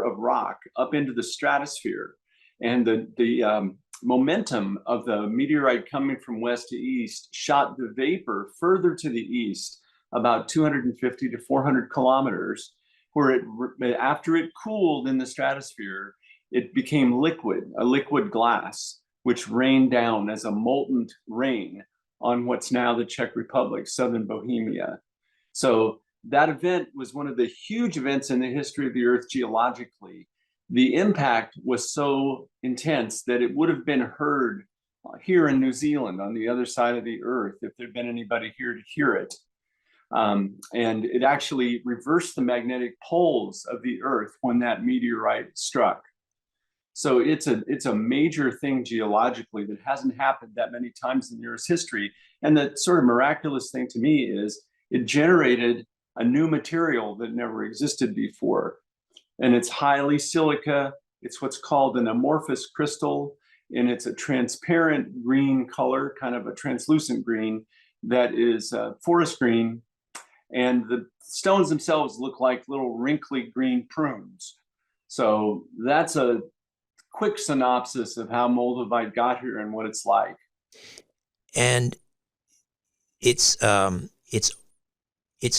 of rock up into the stratosphere. And the momentum of the meteorite coming from west to east shot the vapor further to the east, about 250 to 400 kilometers, where after it cooled in the stratosphere, it became a liquid glass, which rained down as a molten rain on what's now the Czech Republic, southern Bohemia. So that event was one of the huge events in the history of the Earth geologically. The impact was so intense that it would have been heard here in New Zealand on the other side of the Earth if there'd been anybody here to hear it. And it actually reversed the magnetic poles of the Earth when that meteorite struck. So it's a major thing geologically that hasn't happened that many times in the Earth's history. And the sort of miraculous thing to me is it generated a new material that never existed before. And it's highly silica. It's what's called an amorphous crystal, and it's a transparent green color, kind of a translucent green that is forest green. And the stones themselves look like little wrinkly green prunes. So that's a quick synopsis of how Moldavite got here and what it's like. And it's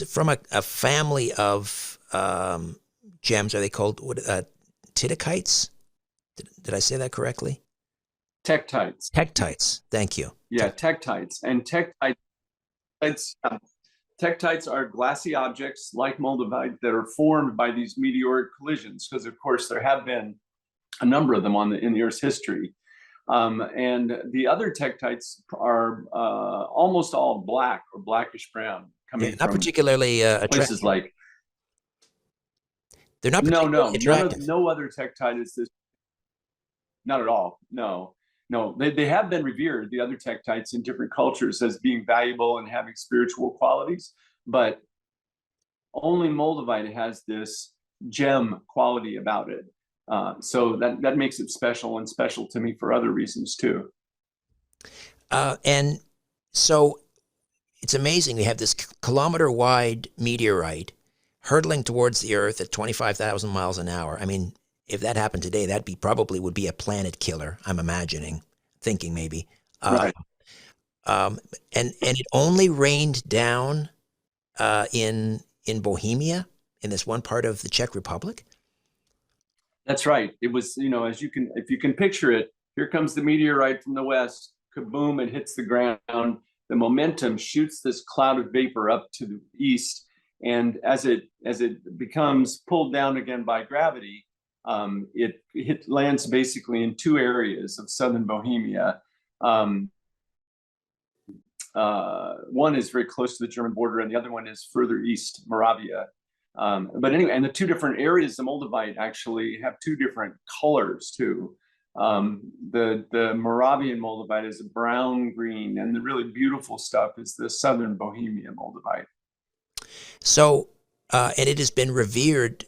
from a family of gems. Are they called Titikites? Did I say that correctly? Tektites. Tektites. Thank you. Yeah, tektites. And tektites are glassy objects like Moldavite that are formed by these meteoric collisions, because of course there have been a number of them in the Earth's history. And the other tektites are almost all black or blackish brown, coming not from particularly places attractive. like. They're not particularly attractive. No other tektite is this. not at all. No, no, they have been revered, the other tektites in different cultures, as being valuable and having spiritual qualities, but only Moldavite has this gem quality about it. So that makes it special, and special to me for other reasons too. And so it's amazing. We have this kilometer-wide meteorite hurtling towards the Earth at 25,000 miles an hour. I mean, if that happened today, that probably would be a planet killer. I'm thinking maybe. Right. And it only rained down in Bohemia, in this one part of the Czech Republic. That's right. It was, if you can picture it, here comes the meteorite from the west, kaboom, it hits the ground. The momentum shoots this cloud of vapor up to the east, and as it becomes pulled down again by gravity, it lands basically in two areas of southern Bohemia. One is very close to the German border, and the other one is further east, Moravia. But anyway, and the two different areas of Moldavite actually have two different colors too. The Moravian Moldavite is a brown green, and the really beautiful stuff is the southern Bohemian Moldavite. So, and it has been revered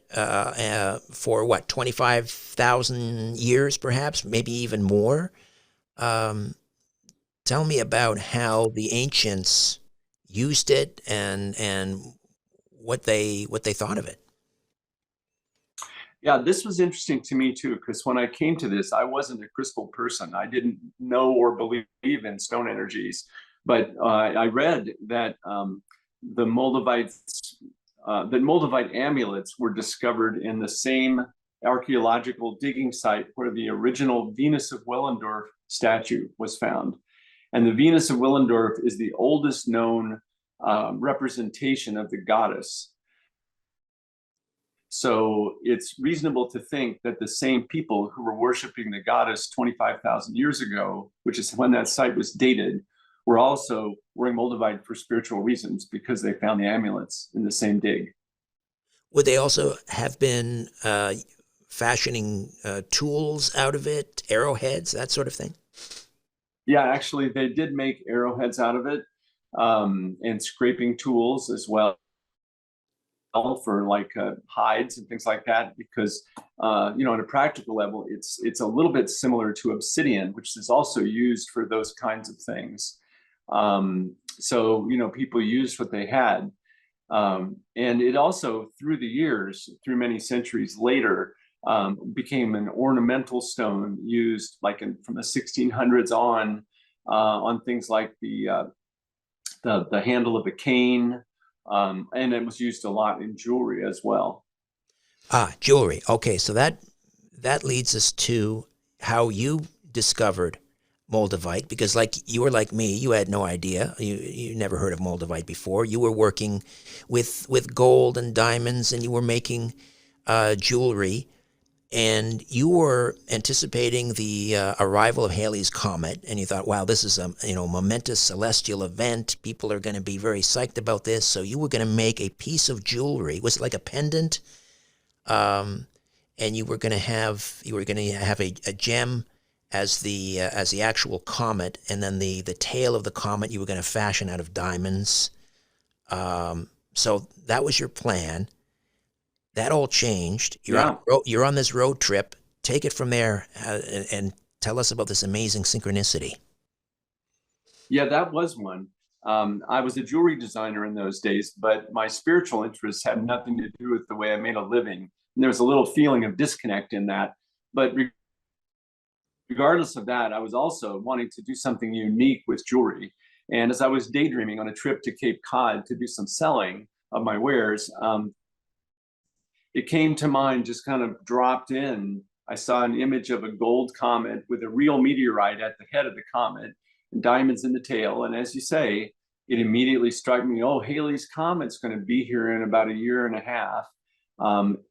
for what, 25,000 years, perhaps, maybe even more. Tell me about how the ancients used it and what they thought of it. Yeah, this was interesting to me too, because when I came to this, I wasn't a crystal person. I didn't know or believe in stone energies, but I read that the Moldavite amulets were discovered in the same archaeological digging site where the original Venus of Willendorf statue was found. And the Venus of Willendorf is the oldest known representation of the goddess. So it's reasonable to think that the same people who were worshiping the goddess 25,000 years ago, which is when that site was dated, were also wearing Moldavite for spiritual reasons, because they found the amulets in the same dig. Would they also have been fashioning tools out of it, arrowheads, that sort of thing? Yeah, actually, they did make arrowheads out of it, and scraping tools as well, for like hides and things like that, because on a practical level, it's a little bit similar to obsidian, which is also used for those kinds of things. So people used what they had, and it also, through the years, through many centuries later, became an ornamental stone used like from the 1600s on things like the handle of a cane. And it was used a lot in jewelry as well. Jewelry. Okay, so that leads us to how you discovered Moldavite, because like you were like me, you had no idea. You never heard of Moldavite before. You were working with gold and diamonds, and you were making jewelry, and you were anticipating the arrival of Halley's Comet, and you thought, wow, this is a momentous celestial event. People are going to be very psyched about this. So you were going to make a piece of jewelry. Was it like a pendant? And you were going to have a gem as the actual comet, and then the tail of the comet you were going to fashion out of diamonds. So that was your plan. That all changed. You're on this road trip. Take it from there and tell us about this amazing synchronicity. Yeah, that was one. I was a jewelry designer in those days, but my spiritual interests had nothing to do with the way I made a living. And there was a little feeling of disconnect in that. But regardless of that, I was also wanting to do something unique with jewelry. And as I was daydreaming on a trip to Cape Cod to do some selling of my wares, it came to mind, just kind of dropped in. I saw an image of a gold comet with a real meteorite at the head of the comet and diamonds in the tail. And as you say, it immediately struck me, oh, Halley's Comet's going to be here in about a year and a half.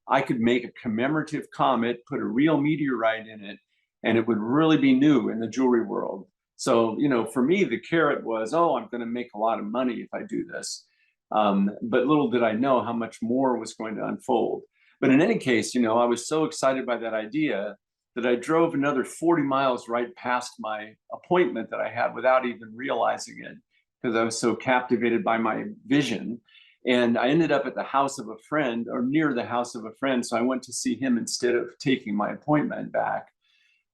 I could make a commemorative comet, put a real meteorite in it, and it would really be new in the jewelry world. So, for me, the carrot was, oh, I'm going to make a lot of money if I do this. But little did I know how much more was going to unfold. But in any case, I was so excited by that idea that I drove another 40 miles right past my appointment that I had without even realizing it, because I was so captivated by my vision. And I ended up at the house of a friend, or near the house of a friend. So I went to see him instead of taking my appointment back.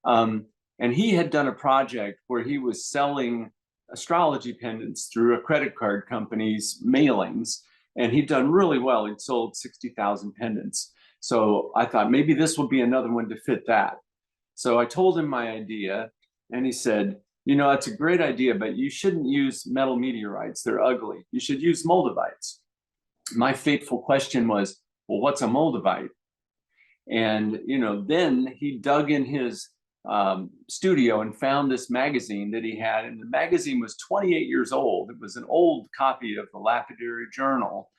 And he had done a project where he was selling astrology pendants through a credit card company's mailings. And he'd done really well. He'd sold 60,000 pendants. So I thought maybe this would be another one to fit that. So I told him my idea, and he said, you know, it's a great idea, but you shouldn't use metal meteorites. They're ugly. You should use moldavites. My fateful question was, well, what's a moldavite? And, you know, then he dug in his studio and found this magazine that he had. And the magazine was 28 years old. It was an old copy of the Lapidary Journal.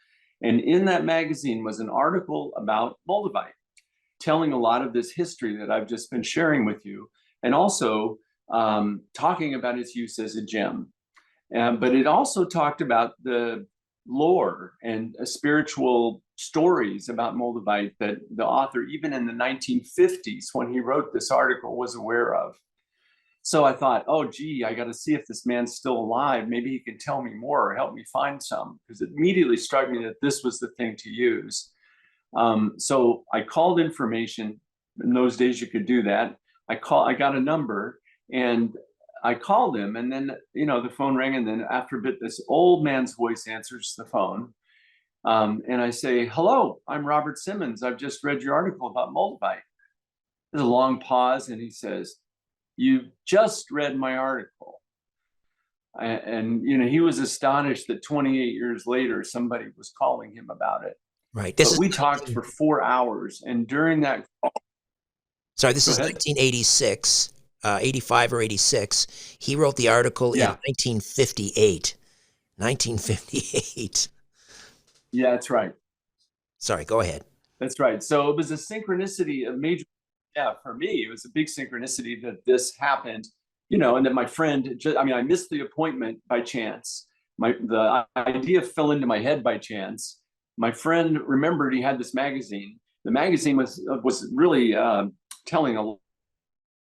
And in that magazine was an article about moldavite, telling a lot of this history that I've just been sharing with you, and also talking about its use as a gem. But it also talked about the lore and spiritual stories about moldavite that the author, even in the 1950s, when he wrote this article, was aware of. So I thought, oh, gee, I got to see if this man's still alive. Maybe he can tell me more or help me find some, because it immediately struck me that this was the thing to use. So I called information. In those days, you could do that. I got a number, and I called him, and then, you know, the phone rang, and then after a bit, this old man's voice answers the phone. And I say, hello, I'm Robert Simmons. I've just read your article about moldavite. There's a long pause, and he says, you just read my article. And, you know, he was astonished that 28 years later, somebody was calling him about it. Right. But we talked for 4 hours, and during that. Sorry, this is 1986. 85 or 86, he wrote the article in 1958. 1958. Yeah, that's right. Sorry, go ahead. That's right. So it was a synchronicity, a major, for me, it was a big synchronicity that this happened, you know, and that my friend, I missed the appointment by chance. The idea fell into my head by chance. My friend remembered he had this magazine. The magazine was really telling a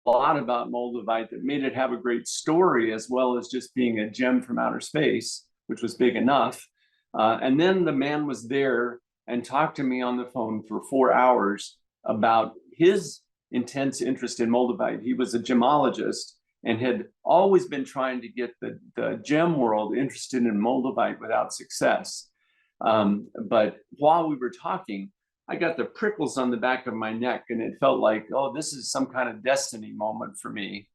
lot about moldavite that made it have a great story, as well as just being a gem from outer space, which was big enough. And then the man was there and talked to me on the phone for 4 hours about his intense interest in moldavite. He was a gemologist and had always been trying to get the gem world interested in moldavite without success. But while we were talking, I got the prickles on the back of my neck, and it felt like, oh, this is some kind of destiny moment for me.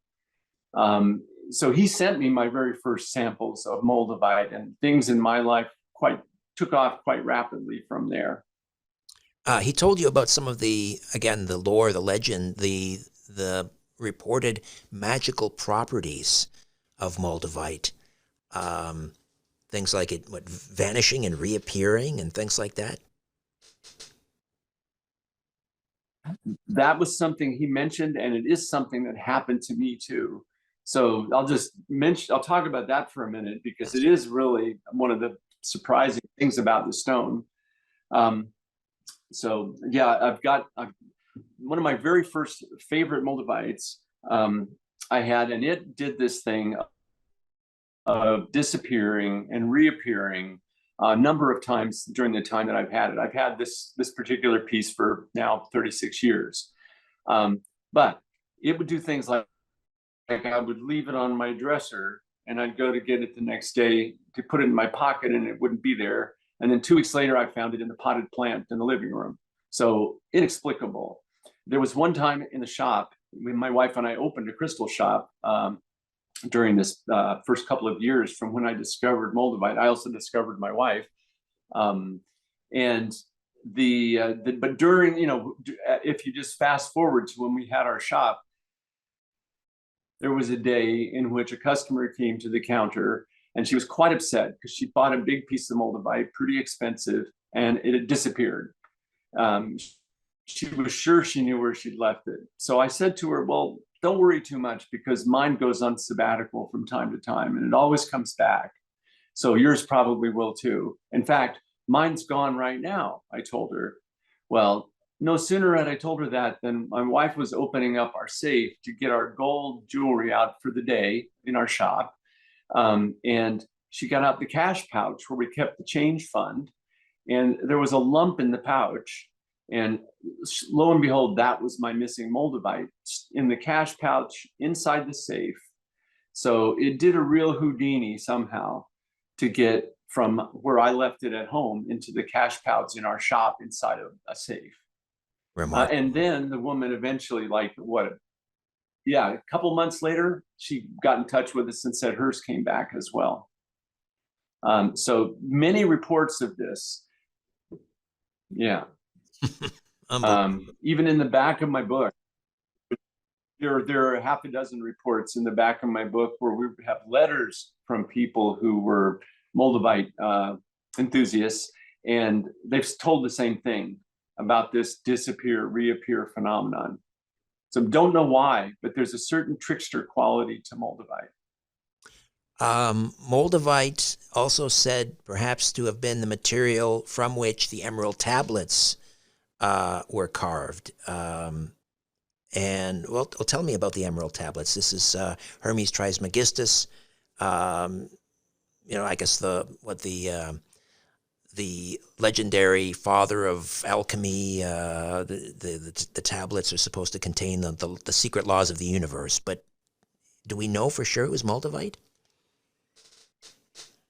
So he sent me my very first samples of moldavite, and things in my life took off quite rapidly from there. He told you about some of the lore, the legend, the reported magical properties of moldavite. Things like it vanishing and reappearing and things like that. That was something he mentioned, and it is something that happened to me too. So I'll talk about that for a minute, because it is really one of the surprising things about the stone. So yeah, I've got one of my very first favorite moldavites I had, and it did this thing of disappearing and reappearing a number of times during the time that I've had it. I've had this particular piece for now 36 years. But it would do things like I would leave it on my dresser, and I'd go to get it the next day to put it in my pocket, and it wouldn't be there. And then 2 weeks later, I found it in the potted plant in the living room. So inexplicable. There was one time in the shop when my wife and I opened a crystal shop during this first couple of years from when I discovered moldavite. I also discovered my wife. But during, you know, if you just fast forward to when we had our shop, there was a day in which a customer came to the counter, and she was quite upset because she bought a big piece of moldavite, pretty expensive, and it had disappeared. She was sure she knew where she'd left it. So I said to her, well, don't worry too much, because mine goes on sabbatical from time to time, and it always comes back. So yours probably will too. In fact, mine's gone right now, I told her. Well, no sooner had I told her that than my wife was opening up our safe to get our gold jewelry out for the day in our shop. And she got out the cash pouch where we kept the change fund. And there was a lump in the pouch. And lo and behold, that was my missing moldavite in the cash pouch inside the safe. So it did a real Houdini somehow to get from where I left it at home into the cash pouch in our shop inside of a safe. And then the woman eventually, like a couple months later, she got in touch with us and said hers came back as well. So many reports of this. Yeah. Even in the back of my book, there are half a dozen reports in the back of my book where we have letters from people who were moldavite enthusiasts, and they've told the same thing about this disappear, reappear phenomenon. So don't know why, but there's a certain trickster quality to moldavite. Moldavite also said perhaps to have been the material from which the emerald tablets were carved. And well, tell me about the emerald tablets. This is Hermes Trismegistus. I guess the legendary father of alchemy. The tablets are supposed to contain the secret laws of the universe. But do we know for sure it was moldavite?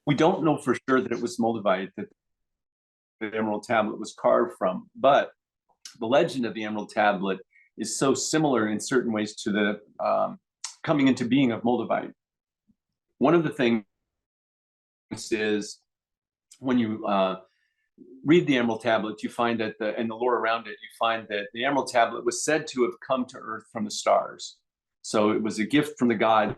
We don't know for sure that it was moldavite that the emerald tablet was carved from, but the legend of the emerald tablet is so similar in certain ways to the coming into being of moldavite. One of the things is when you read the emerald tablet, you find that and the lore around it, you find that the emerald tablet was said to have come to Earth from the stars. So it was a gift from the gods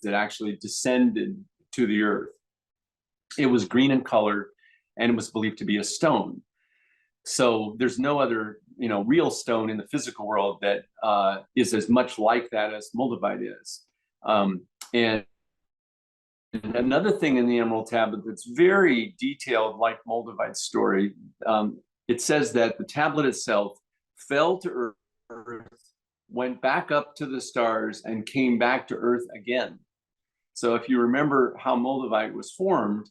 that actually descended to the Earth. It was green in color, and it was believed to be a stone. So there's no other, real stone in the physical world that is as much like that as moldavite is. And another thing in the emerald tablet that's very detailed, like moldavite's story, it says that the tablet itself fell to Earth, went back up to the stars, and came back to Earth again. So if you remember how moldavite was formed,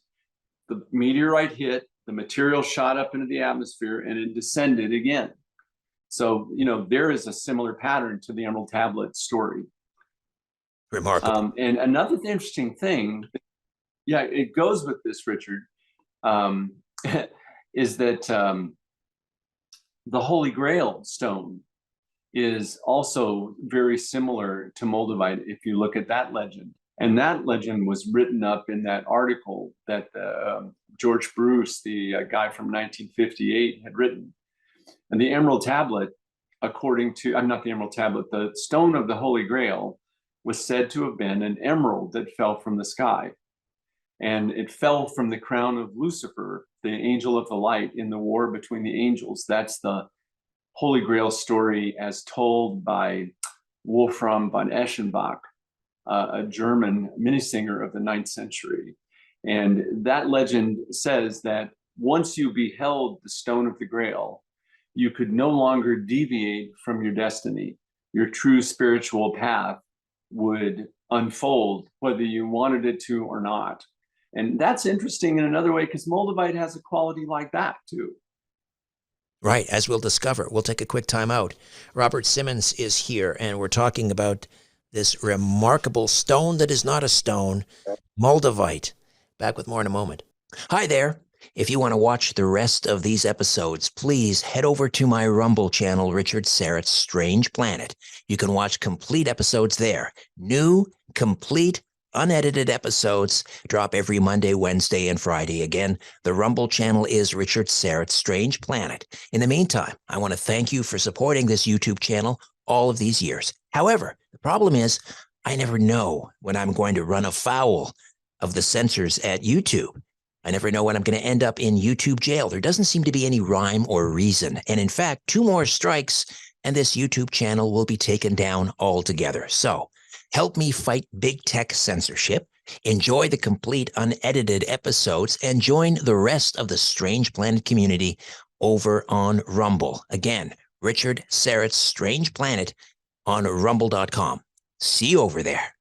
the meteorite hit, the material shot up into the atmosphere, and it descended again. So, there is a similar pattern to the emerald tablet story. Remarkable. And another interesting thing, it goes with this, Richard, is that the Holy Grail stone is also very similar to moldavite if you look at that legend. And that legend was written up in that article that George Bruce, the guy from 1958, had written. And the emerald tablet, the stone of the Holy Grail was said to have been an emerald that fell from the sky. And it fell from the crown of Lucifer, the angel of the light, in the war between the angels. That's the Holy Grail story as told by Wolfram von Eschenbach, a German minnesinger of the 9th century. And that legend says that once you beheld the stone of the Grail, you could no longer deviate from your destiny. Your true spiritual path would unfold, whether you wanted it to or not. And that's interesting in another way, because moldavite has a quality like that too. Right, as we'll discover. We'll take a quick time out. Robert Simmons is here, and we're talking about this remarkable stone that is not a stone, moldavite. Back with more in a moment. Hi there. If you want to watch the rest of these episodes, please head over to my Rumble channel, Richard Syrett's Strange Planet. You can watch complete episodes there. New, complete, unedited episodes drop every Monday, Wednesday, and Friday. Again, the Rumble channel is Richard Syrett's Strange Planet. In the meantime, I want to thank you for supporting this YouTube channel all of these years. However, the problem is I never know when I'm going to run afoul of the censors at YouTube. I never know when I'm going to end up in YouTube jail. There doesn't seem to be any rhyme or reason. And in fact, 2 more strikes and this YouTube channel will be taken down altogether. So help me fight big tech censorship, enjoy the complete unedited episodes, and join the rest of the Strange Planet community over on Rumble. Again, Richard Syrett's Strange Planet on rumble.com. See you over there.